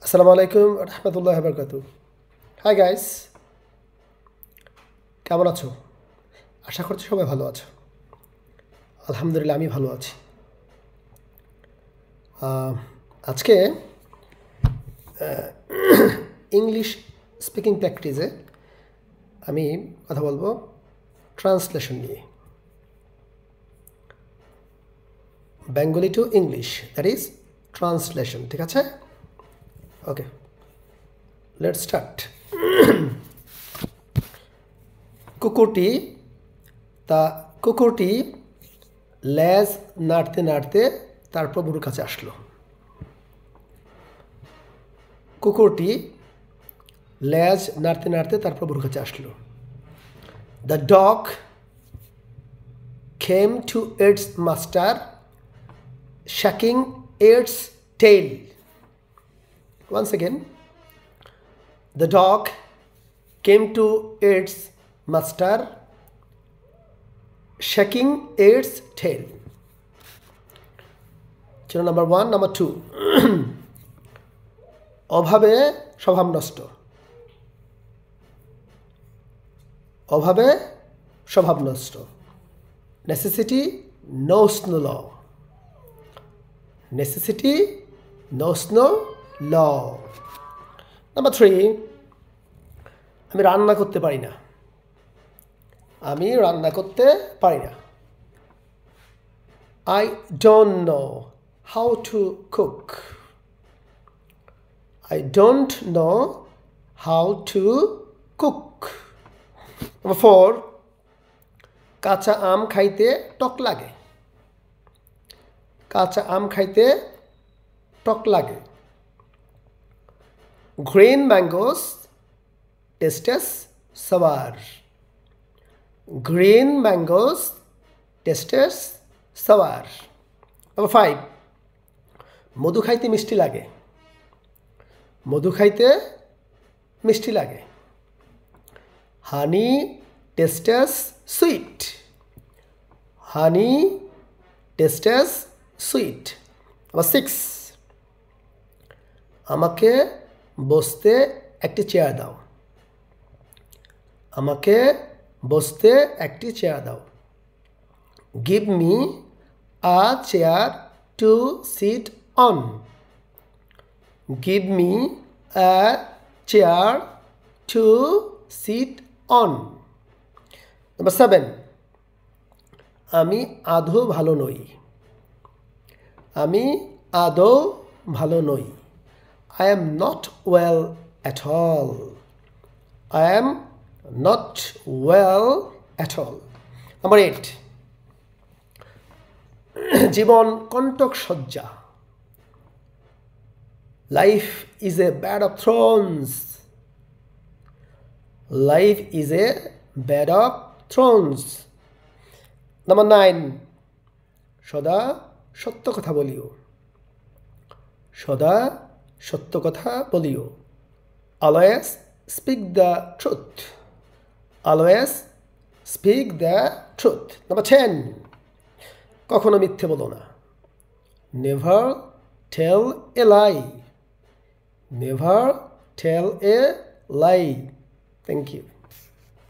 আসসালামু আলাইকুম রহমতুল্লাহি ওয়া বারাকাতুহু। হাই গাইস, কেমন আছো? আশা করছি সবাই ভালো আছো। আলহামদুলিল্লাহ আমি ভালো আছি। আজকে ইংলিশ স্পিকিং প্র্যাকটিসে আমি কথা বলবো ট্রান্সলেশন নিয়ে। Bengali to English, that is translation. ঠিক আছে? ওকে, লেটস স্টার্ট। কুকুরটি লেজ নাড়তে নাড়তে তার প্রভুর কাছে আসলো। কুকুরটি লেজ নাড়তে নাড়তে তার প্রভুর কাছে আসলো। The dog came to its master shaking its tail. Once again, the dog came to its master shaking its tail. Channel number 1. Number 2. অভাবে স্বভাব নষ্ট। অভাবে স্বভাব নষ্ট। Necessity knows no law. Necessity knows no law. Number 3. আমি রান্না করতে পারি না। আমি রান্না করতে পারি না। I don't know how to cook. I don't know how to cook. Number 4. কাঁচা আম খাইতে টক লাগে। কাঁচা আম খাইতে টক লাগে। Green mangoes tastes sour. Green mangoes tastes sour. Number 5. মধু খাইতে মিষ্টি লাগে। মধু খাইতে মিষ্টি লাগে। Honey tastes sweet. Honey tastes sweet. Number 6. আমাকে বসতে একটি চেয়ার দাও। আমাকে বসতে একটি চেয়ার দাও। Give me a chair to sit on. Give me a chair to sit on. Number 7. আমি আদৌ ভালো নই। আমি আদৌ ভালো নই। I am not well at all. I am not well at all. Number 8. জীবন কণ্টক সজ্জা। Life is a bed of thorns. Life is a bed of thorns. Number 9. সদা সত্য কথা বলিও। সদা সত্য কথা বলিও। Always speak the truth. Always speak the truth. Number 10. কখনো মিথ্যে বলো না। Never tell a lie. Never tell a lie. Thank you.